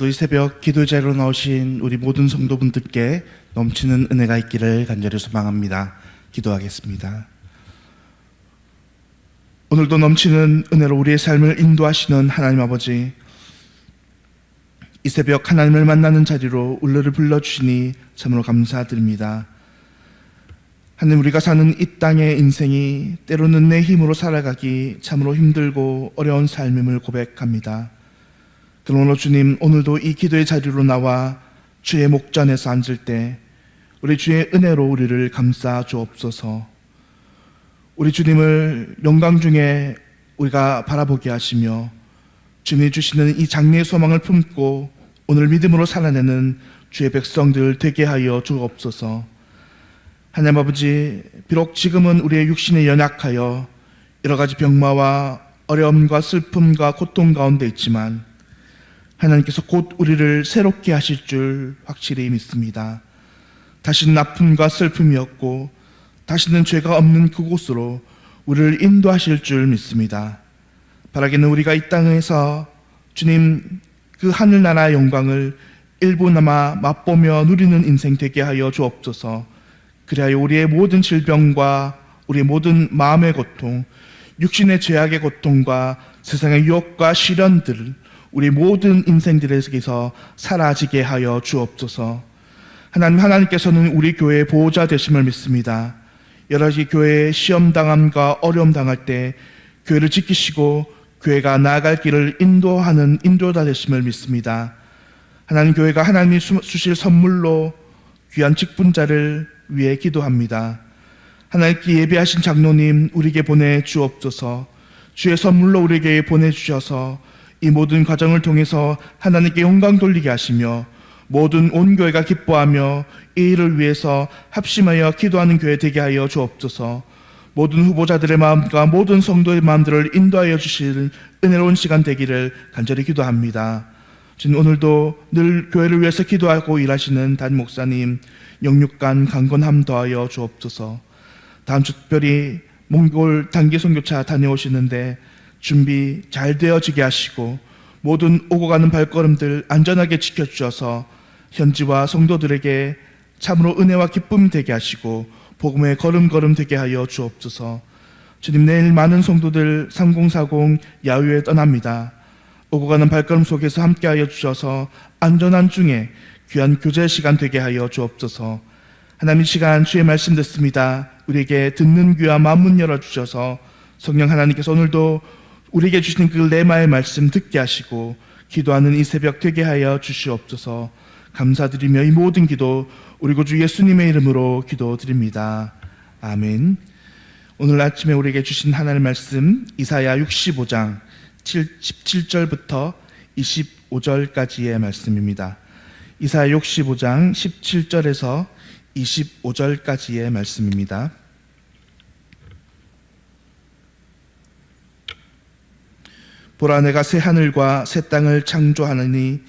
오늘 이 새벽 기도 자리로 나오신 우리 모든 성도분들께 넘치는 은혜가 있기를 간절히 소망합니다. 기도하겠습니다. 오늘도 넘치는 은혜로 우리의 삶을 인도하시는 하나님 아버지, 이 새벽 하나님을 만나는 자리로 우리를 불러주시니 참으로 감사드립니다. 하나님, 우리가 사는 이 땅의 인생이 때로는 내 힘으로 살아가기 참으로 힘들고 어려운 삶임을 고백합니다. 그러나 주님, 오늘도 이 기도의 자리로 나와 주의 목전에서 앉을 때 우리 주의 은혜로 우리를 감싸 주옵소서. 우리 주님을 영광 중에 우리가 바라보게 하시며 주님이 주시는 이 장래의 소망을 품고 오늘 믿음으로 살아내는 주의 백성들 되게 하여 주옵소서. 하나님 아버지, 비록 지금은 우리의 육신에 연약하여 여러 가지 병마와 어려움과 슬픔과 고통 가운데 있지만 하나님께서 곧 우리를 새롭게 하실 줄 확실히 믿습니다. 다시는 아픔과 슬픔이었고 다시는 죄가 없는 그곳으로 우리를 인도하실 줄 믿습니다. 바라기는 우리가 이 땅에서 주님 그 하늘나라의 영광을 일부나마 맛보며 누리는 인생 되게 하여 주옵소서. 그리하여 우리의 모든 질병과 우리의 모든 마음의 고통, 육신의 죄악의 고통과 세상의 유혹과 시련들, 우리 모든 인생들에게서 사라지게 하여 주옵소서. 하나님께서는 우리 교회의 보호자 되심을 믿습니다. 여러 가지 교회에 시험당함과 어려움 당할 때 교회를 지키시고 교회가 나아갈 길을 인도하는 인도자 되심을 믿습니다. 하나님, 교회가 하나님이 주실 선물로 귀한 직분자를 위해 기도합니다. 하나님께 예배하신 장로님 우리에게 보내주옵소서. 주의 선물로 우리에게 보내주셔서 이 모든 과정을 통해서 하나님께 영광 돌리게 하시며 모든 온 교회가 기뻐하며 이 일을 위해서 합심하여 기도하는 교회 되게 하여 주옵소서. 모든 후보자들의 마음과 모든 성도의 마음들을 인도하여 주실 은혜로운 시간 되기를 간절히 기도합니다. 주님, 오늘도 늘 교회를 위해서 기도하고 일하시는 담임 목사님 영육간 강건함 더하여 주옵소서. 다음 주 특별히 몽골 단기 선교차 다녀오시는데 준비 잘 되어지게 하시고 모든 오고 가는 발걸음들 안전하게 지켜주셔서 현지와 성도들에게 참으로 은혜와 기쁨이 되게 하시고 복음의 걸음걸음 되게 하여 주옵소서. 주님, 내일 많은 성도들 3040 야유에 떠납니다. 오고 가는 발걸음 속에서 함께하여 주셔서 안전한 중에 귀한 교제 시간 되게 하여 주옵소서. 하나님, 이 시간 주의 말씀 듣습니다. 우리에게 듣는 귀와 마음 열어주셔서 성령 하나님께서 오늘도 우리에게 주시는 그 레마의 말씀 듣게 하시고 기도하는 이 새벽 되게 하여 주시옵소서. 감사드리며 이 모든 기도 우리 구주 예수님의 이름으로 기도드립니다. 아멘. 오늘 아침에 우리에게 주신 하나님의 말씀 이사야 65장 17절부터 25절까지의 말씀입니다. 이사야 65장 17절에서 25절까지의 말씀입니다. 보라, 내가 새 하늘과 새 땅을 창조하느니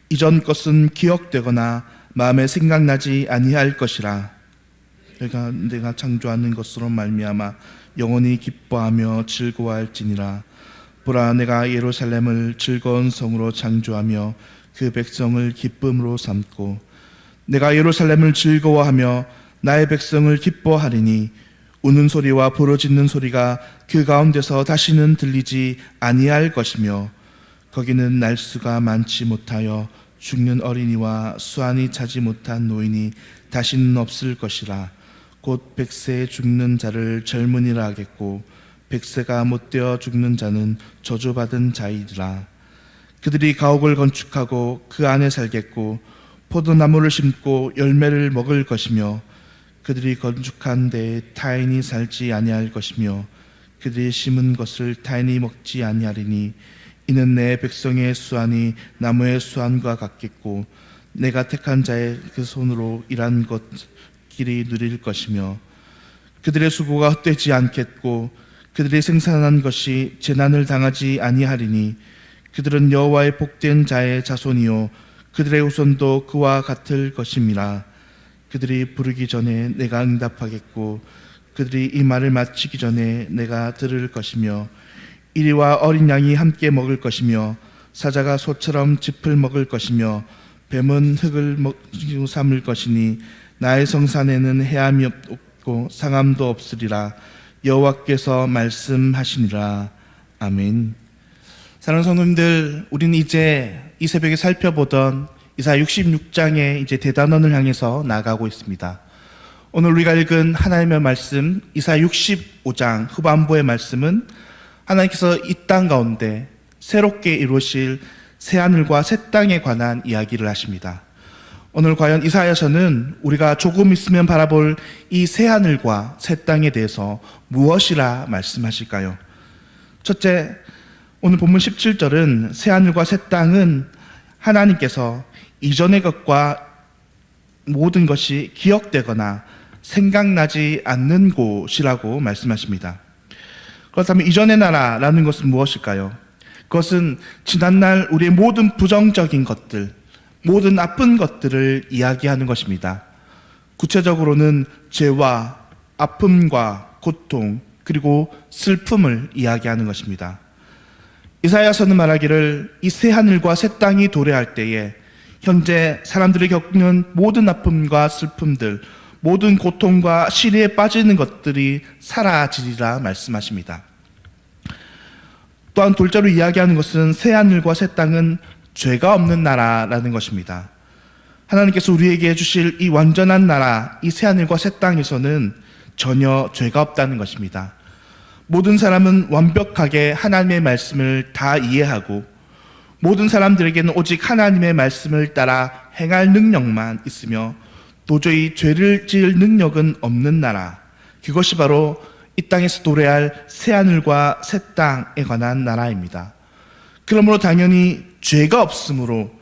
이전 것은 기억되거나 마음에 생각나지 아니할 것이라. 내가 창조하는 것으로 말미암아 영원히 기뻐하며 즐거워할지니라. 보라, 내가 예루살렘을 즐거운 성으로 창조하며 그 백성을 기쁨으로 삼고 내가 예루살렘을 즐거워하며 나의 백성을 기뻐하리니 우는 소리와 부르짖는 소리가 그 가운데서 다시는 들리지 아니할 것이며 거기는 날수가 많지 못하여 죽는 어린이와 수완이 차지 못한 노인이 다시는 없을 것이라. 곧 100세에 죽는 자를 젊은이라 하겠고 100세가 못되어 죽는 자는 저주받은 자이리라. 그들이 가옥을 건축하고 그 안에 살겠고 포도나무를 심고 열매를 먹을 것이며 그들이 건축한 데에 타인이 살지 아니할 것이며 그들이 심은 것을 타인이 먹지 아니하리니 이는 내 백성의 수완이 나무의 수완과 같겠고 내가 택한 자의 그 손으로 일한 것끼리 누릴 것이며 그들의 수고가 헛되지 않겠고 그들이 생산한 것이 재난을 당하지 아니하리니 그들은 여호와의 복된 자의 자손이요 그들의 후손도 그와 같을 것임이라. 그들이 부르기 전에 내가 응답하겠고 그들이 이 말을 마치기 전에 내가 들을 것이며 이리와 어린 양이 함께 먹을 것이며 사자가 소처럼 짚을 먹을 것이며 뱀은 흙을 삼을 것이니 나의 성산에는 해함이 없고 상함도 없으리라. 여호와께서 말씀하시니라. 아멘. 사랑하는 성도님들, 우리는 이제 이 새벽에 살펴보던 이사야 66장의 이제 대단원을 향해서 나아가고 있습니다. 오늘 우리가 읽은 하나님의 말씀 이사야 65장 후반부의 말씀은 하나님께서 이 땅 가운데 새롭게 이루실 새하늘과 새 땅에 관한 이야기를 하십니다. 오늘 과연 이사야서는 우리가 조금 있으면 바라볼 이 새하늘과 새 땅에 대해서 무엇이라 말씀하실까요? 첫째, 오늘 본문 17절은 새하늘과 새 땅은 하나님께서 이전의 것과 모든 것이 기억되거나 생각나지 않는 곳이라고 말씀하십니다. 그렇다면 이전의 나라라는 것은 무엇일까요? 그것은 지난날 우리의 모든 부정적인 것들, 모든 나쁜 것들을 이야기하는 것입니다. 구체적으로는 죄와 아픔과 고통 그리고 슬픔을 이야기하는 것입니다. 이사야서는 말하기를 이 새하늘과 새 땅이 도래할 때에 현재 사람들이 겪는 모든 아픔과 슬픔들, 모든 고통과 시리에 빠지는 것들이 사라지리라 말씀하십니다. 또한 둘째로 이야기하는 것은 새하늘과 새 땅은 죄가 없는 나라라는 것입니다. 하나님께서 우리에게 주실 이 완전한 나라, 이 새하늘과 새 땅에서는 전혀 죄가 없다는 것입니다. 모든 사람은 완벽하게 하나님의 말씀을 다 이해하고 모든 사람들에게는 오직 하나님의 말씀을 따라 행할 능력만 있으며 도저히 죄를 지을 능력은 없는 나라, 그것이 바로 이 땅에서 도래할 새하늘과 새 땅에 관한 나라입니다. 그러므로 당연히 죄가 없으므로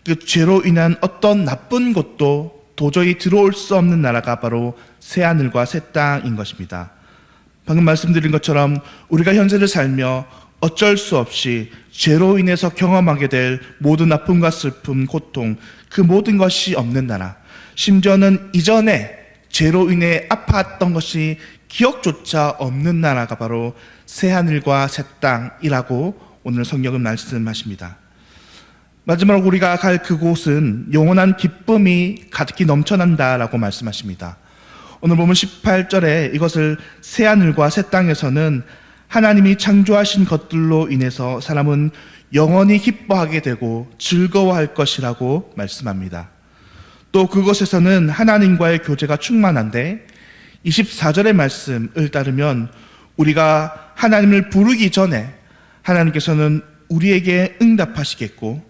그 죄로 인한 어떤 나쁜 것도 도저히 들어올 수 없는 나라가 바로 새하늘과 새 땅인 것입니다. 방금 말씀드린 것처럼 우리가 현재를 살며 어쩔 수 없이 죄로 인해서 경험하게 될 모든 아픔과 슬픔, 고통, 그 모든 것이 없는 나라, 심지어는 이전에 죄로 인해 아팠던 것이 기억조차 없는 나라가 바로 새하늘과 새 땅이라고 오늘 성경은 말씀하십니다. 마지막으로 우리가 갈 그곳은 영원한 기쁨이 가득히 넘쳐난다라고 말씀하십니다. 오늘 보면 18절에 이것을 새하늘과 새 땅에서는 하나님이 창조하신 것들로 인해서 사람은 영원히 기뻐하게 되고 즐거워할 것이라고 말씀합니다. 또 그곳에서는 하나님과의 교제가 충만한데 24절의 말씀을 따르면 우리가 하나님을 부르기 전에 하나님께서는 우리에게 응답하시겠고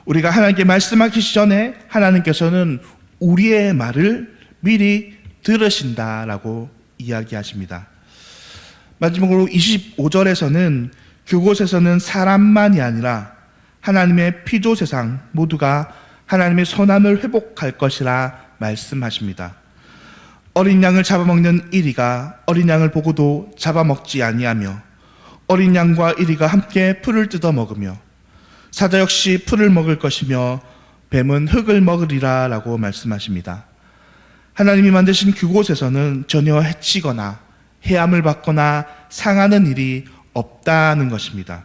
우리가 하나님께 말씀하기 전에 하나님께서는 우리의 말을 미리 들으신다라고 이야기하십니다. 마지막으로 25절에서는 그곳에서는 사람만이 아니라 하나님의 피조 세상 모두가 하나님의 선함을 회복할 것이라 말씀하십니다. 어린 양을 잡아먹는 이리가 어린 양을 보고도 잡아먹지 아니하며 어린 양과 이리가 함께 풀을 뜯어 먹으며 사자 역시 풀을 먹을 것이며 뱀은 흙을 먹으리라 라고 말씀하십니다. 하나님이 만드신 그곳에서는 전혀 해치거나 해함을 받거나 상하는 일이 없다는 것입니다.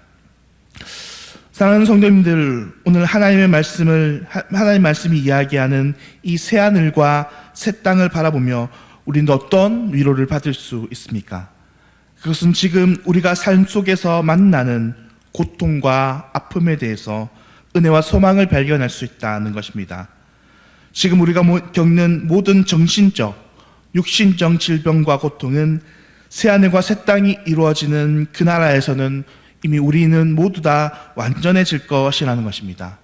사랑하는 성도님들, 오늘 하나님의 말씀이 이야기하는 이 새하늘과 새 땅을 바라보며 우리는 어떤 위로를 받을 수 있습니까? 그것은 지금 우리가 삶 속에서 만나는 고통과 아픔에 대해서 은혜와 소망을 발견할 수 있다는 것입니다. 지금 우리가 겪는 모든 정신적, 육신적 질병과 고통은 새하늘과 새 땅이 이루어지는 그 나라에서는 이미 우리는 모두 다 완전해질 것이라는 것입니다.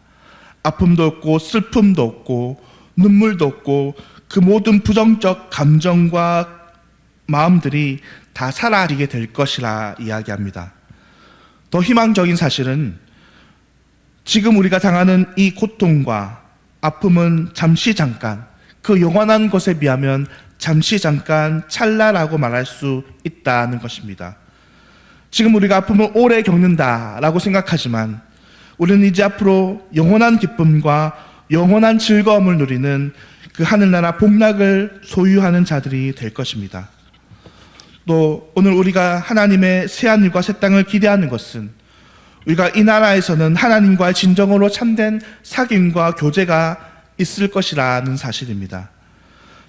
아픔도 없고 슬픔도 없고 눈물도 없고 그 모든 부정적 감정과 마음들이 다 사라지게 될 것이라 이야기합니다. 더 희망적인 사실은 지금 우리가 당하는 이 고통과 아픔은 잠시 잠깐, 그 영원한 것에 비하면 잠시 잠깐 찰나라고 말할 수 있다는 것입니다. 지금 우리가 아픔을 오래 겪는다라고 생각하지만 우리는 이제 앞으로 영원한 기쁨과 영원한 즐거움을 누리는 그 하늘나라 복락을 소유하는 자들이 될 것입니다. 또 오늘 우리가 하나님의 새하늘과 새 땅을 기대하는 것은 우리가 이 나라에서는 하나님과의 진정으로 참된 사귐과 교제가 있을 것이라는 사실입니다.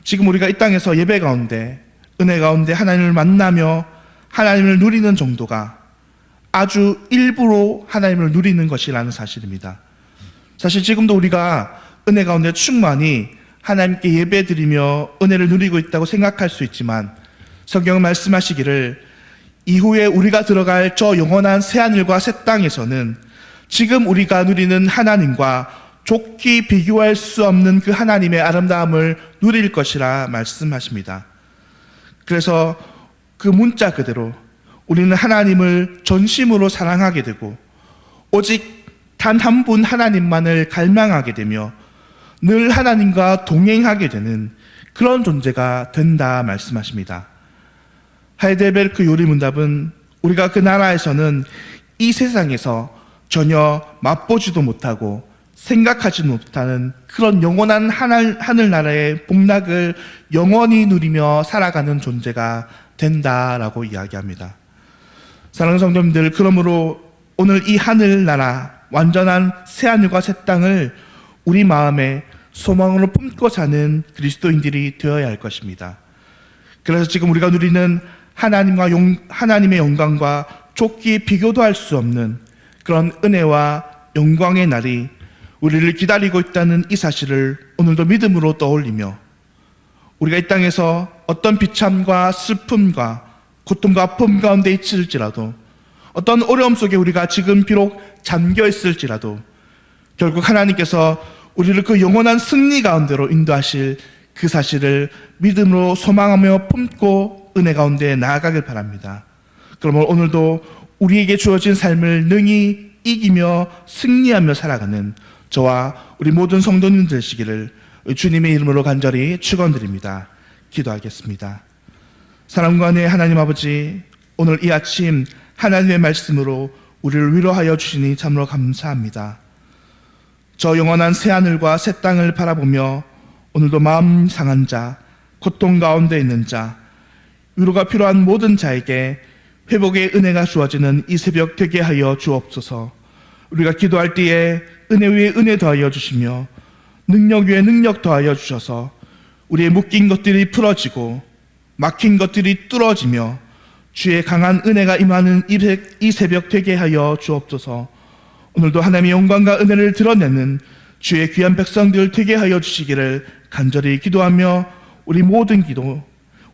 지금 우리가 이 땅에서 예배 가운데, 은혜 가운데 하나님을 만나며 하나님을 누리는 정도가 아주 일부로 하나님을 누리는 것이라는 사실입니다. 사실 지금도 우리가 은혜 가운데 충만히 하나님께 예배드리며 은혜를 누리고 있다고 생각할 수 있지만, 성경은 말씀하시기를 이후에 우리가 들어갈 저 영원한 새하늘과 새 땅에서는 지금 우리가 누리는 하나님과 좋게 비교할 수 없는 그 하나님의 아름다움을 누릴 것이라 말씀하십니다. 그래서 그 문자 그대로 우리는 하나님을 전심으로 사랑하게 되고 오직 단 한 분 하나님만을 갈망하게 되며 늘 하나님과 동행하게 되는 그런 존재가 된다 말씀하십니다. 하이델베르크 요리문답은 우리가 그 나라에서는 이 세상에서 전혀 맛보지도 못하고 생각하지 못하는 그런 영원한 하늘나라의 복락을 영원히 누리며 살아가는 존재가 된다라고 이야기합니다. 사랑하는 성도님들, 그러므로 오늘 이 하늘나라, 완전한 새하늘과 새 땅을 우리 마음에 소망으로 품고 사는 그리스도인들이 되어야 할 것입니다. 그래서 지금 우리가 누리는 하나님의 영광과 좋게 비교도 할 수 없는 그런 은혜와 영광의 날이 우리를 기다리고 있다는 이 사실을 오늘도 믿음으로 떠올리며, 우리가 이 땅에서 어떤 비참과 슬픔과 고통과 아픔 가운데 있을지라도, 어떤 어려움 속에 우리가 지금 비록 잠겨 있을지라도 결국 하나님께서 우리를 그 영원한 승리 가운데로 인도하실 그 사실을 믿음으로 소망하며 품고 은혜 가운데 나아가길 바랍니다. 그러면 오늘도 우리에게 주어진 삶을 능히 이기며 승리하며 살아가는 저와 우리 모든 성도님 되시기를 주님의 이름으로 간절히 축원드립니다. 기도하겠습니다. 사랑과 은혜의 하나님 아버지, 오늘 이 아침 하나님의 말씀으로 우리를 위로하여 주시니 참으로 감사합니다. 저 영원한 새하늘과 새 땅을 바라보며 오늘도 마음 상한 자, 고통 가운데 있는 자, 위로가 필요한 모든 자에게 회복의 은혜가 주어지는 이 새벽 되게 하여 주옵소서. 우리가 기도할 때에 은혜 위에 은혜 더하여 주시며 능력 위에 능력 더하여 주셔서 우리의 묶인 것들이 풀어지고 막힌 것들이 뚫어지며 주의 강한 은혜가 임하는 이 새벽 되게 하여 주옵소서. 오늘도 하나님의 영광과 은혜를 드러내는 주의 귀한 백성들 되게 하여 주시기를 간절히 기도하며 우리 모든 기도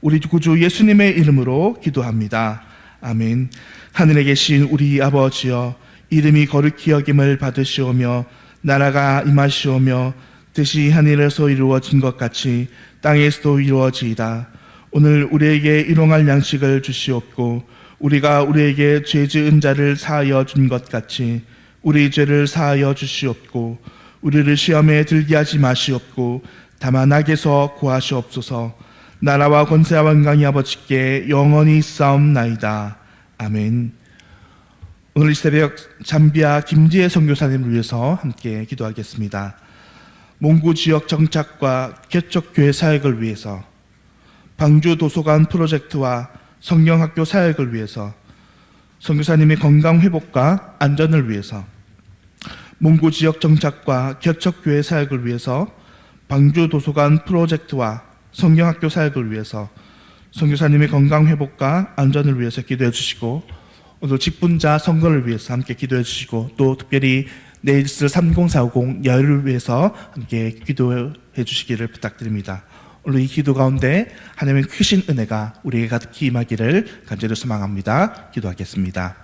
우리 구주 예수님의 이름으로 기도합니다. 아멘. 하늘에 계신 우리 아버지여, 이름이 거룩히 여김을 받으시오며 나라가 임하시오며 뜻이 하늘에서 이루어진 것 같이 땅에서도 이루어지이다. 오늘 우리에게 일용할 양식을 주시옵고 우리가 우리에게 죄 지은 자를 사하여 준 것 같이 우리 죄를 사하여 주시옵고 우리를 시험에 들게 하지 마시옵고 다만 악에서 구하시옵소서. 나라와 권세와 영광이 아버지께 영원히 싸움나이다. 아멘. 오늘 이 새벽 잠비아 김지혜 선교사님을 위해서 함께 기도하겠습니다. 몽구 지역 정착과 개척교회 사역을 위해서, 방주 도서관 프로젝트와 성경학교 사역을 위해서, 선교사님의 건강 회복과 안전을 위해서, 몽구 지역 정착과 개척교회 사역을 위해서, 방주 도서관 프로젝트와 성경학교 사역을 위해서, 선교사님의 건강 회복과 안전을 위해서 기도해 주시고, 오늘 직분자 선거를 위해서 함께 기도해 주시고, 또 특별히 내일 있을 3040 여일을 위해서 함께 기도해 주시기를 부탁드립니다. 오늘 이 기도 가운데 하나님의 크신 은혜가 우리에게 가득히 임하기를 간절히 소망합니다. 기도하겠습니다.